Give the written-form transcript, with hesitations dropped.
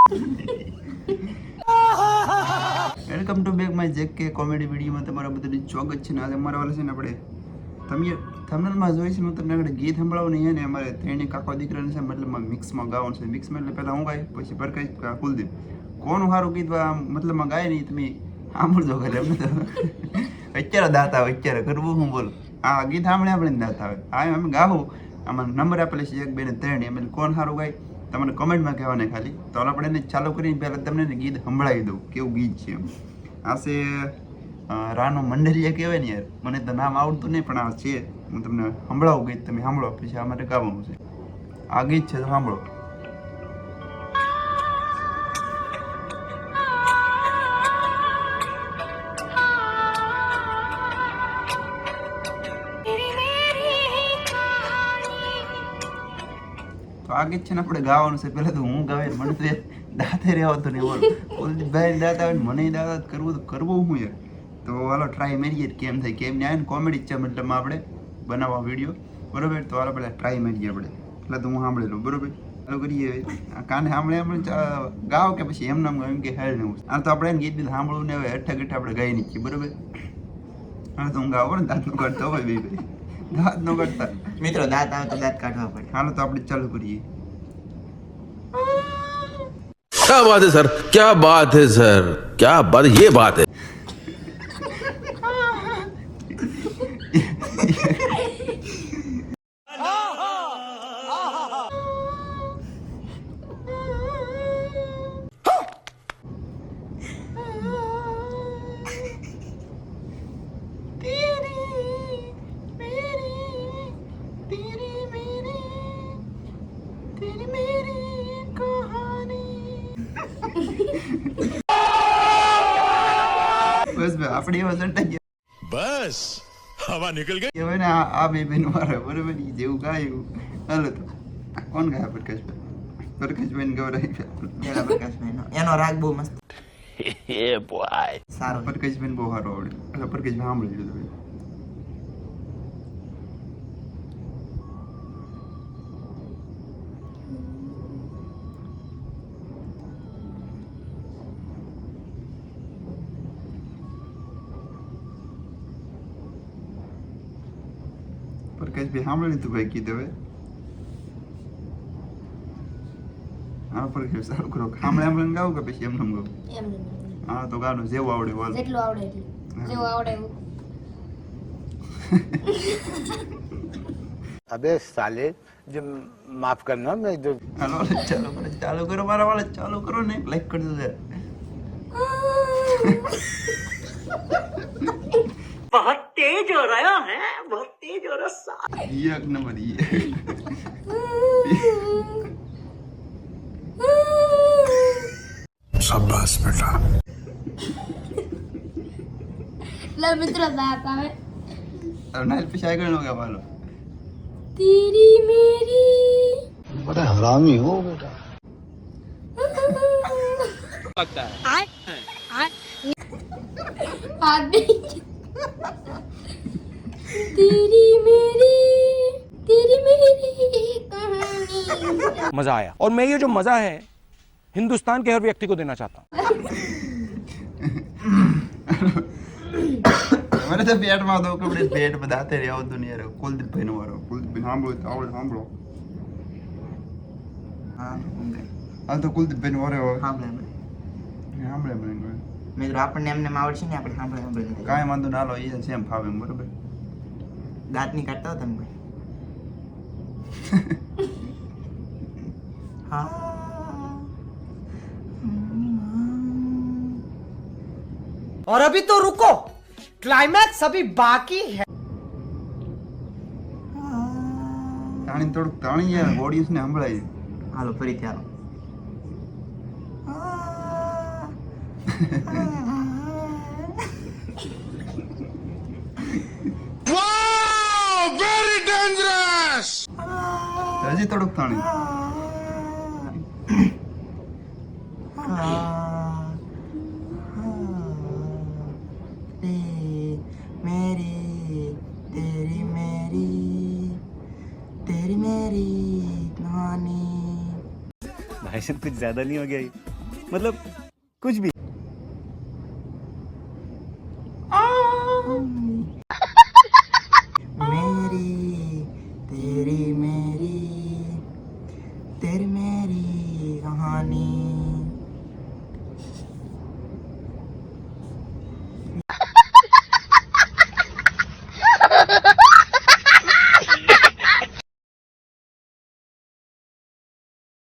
Welcome to back my JK comedy વિડીયોમાં તમારા બધાનું સ્વાગત છે. ને આજે અમારા વાળા છે ને આપણે તમે થંબનેલમાં જોઈશું હું તમને આગળ ગીત સંભળાવું નહીં ને અમારે ત્રણેય કાકા દીકરાને છે મતલબમાં મિક્સમાં ગાવાનું છે. મિક્સમાં એટલે પહેલાં હું ગાય પછી પરકાશ કુલદીપ કોનું સારું ગીત મતલબમાં ગાય નહીં તમે સાંભળજો ઘરે એમને તો અત્યારે દાંત આવે અત્યારે કરવું હું બોલું આ ગીત સાંભળે આપણે દાંત આવે આ અમે ગાવું આમાં નંબર આપેલા છે 1 2 ને 3 એમ કોણ સારું ગાય તમને કમેન્ટમાં કહેવાને ખાલી તો આપણે એને ચાલુ કરીને પહેલાં તમને ગીત સંભળાવી દઉં કેવું ગીત છે એમ. આ છે રાનો મંડલિયા કહેવાય ને યાર મને તો નામ આવડતું નહીં પણ આ છે હું તમને સંભળાવું ગીત તમે સાંભળો પછી આ માટે ગાવાનું છે. આ ગીત છે તો સાંભળો. તો આ ગીત છે ને આપણે ગાવાનું છે. પહેલાં તો હું ગાવે મને તો દાંતે રહેવાતું નહીં બોલ કુલદીપભાઈ દાંત આવે મને દાંત કરવું હું યાર. તો હાલો ટ્રાય મારીએ કેમ થાય કેમ નહીં આવે ને કોમેડી છે મતલબ આપણે બનાવવા વિડીયો બરોબર. તો હાલો પહેલાં ટ્રાય મારીએ આપણે એટલે તો હું સાંભળી લઉં બરોબર. ચાલો કરીએ કાને સાંભળે ગાવ કે પછી એમ નામ એમ કે હેલ ને આ તો આપણે ગીત ગીત સાંભળવું ને હવે અઠ્ઠા ગઠ્ઠા આપણે ગાઈ નીકળીએ બરોબર. હા તો હું ગાવો ને દાંત નો કાઢતો હોય ભાઈ દાંત નો કાઢતા મિત્રો દાંત આવે તો દાંત કાઢવા પડે. હાલો તો આપણે ચાલુ કરીએ. क्या बात है सर, क्या बात है सर, क्या बात, ये बात है. બસ ભાઈ આપણે એવા ચડતા ગયા बस हवा निकल गई. કહેવાય ને આ બે બેન વાળા બરોબર જેવું ગાયું હાલો તો કોણ ગાયા પ્રકાશભાઈ ને ગૌરાઈ પ્રકાશભાઈ એનો રાગ બહુ મસ્ત સારો. પ્રકાશભાઈ બહુ સારો આવડે એટલે પ્રકાશભાઈ સાંભળી લીધું. પ્રકાશભાઈ સાંભળી લીધું ભાઈ કીધું હવે હા પ્રકાશ સારું કરો સાંભળે ગાવું કે પછી એમને ગાવું. હા તો ગાનું જેવું આવડે બોલ જેટલું આવડે એટલું જેવું આવડે એવું. अबे साले जो माफ करना मैं जो હાલો ચાલુ કરો મારા વાળા ચાલુ કરો ને લાઈક કરી દો યાર. बहुत तेज हो रहा है, बहुत तेज हो रहा है. એક નંબર शाबाश बेटा. લે મિત્રો દાંત આવે. નાઈલ પછી આગળ નો ગાવાનો. તેરી મેરી बड़ा हरामी हो बेटा. आदमी तेरी मेरी कहानी. मजा आया और मैं ये जो मजा है हिंदुस्तान के हर व्यक्ति को देना चाहता हूँ. મને તો પેટમાં તો કપડે પેટ બધાતે રહે આવતું નહીં યાર. કુલદીપભાઈ નો વારો કુલદીપભાઈ સાંભળો તો આવડે સાંભળો. હા હાલ તો કુલદીપભાઈ નો વારો સાંભળે સાંભળે મને મિત્રો આપણને એમને આવડશે ને આપણે સાંભળે કાંઈ વાંધો ના લો એ સેમ ફાવે એમ બરોબર. દાંત નહીં કાઢતા હો તમે હા. और अभी तो रुको, क्लाइमैक्स अभी बाकी है. તાણી થોડુંક તાણી યાર ઓડિયન્સ ને સંભળાય. હાલો ફરીથી હાલો. Very dangerous. હજી થોડુંક તાણી. भाई साहब कुछ ज्यादा नहीं हो गया ये? मतलब कुछ भी मेरी तेरी मेरी कहानी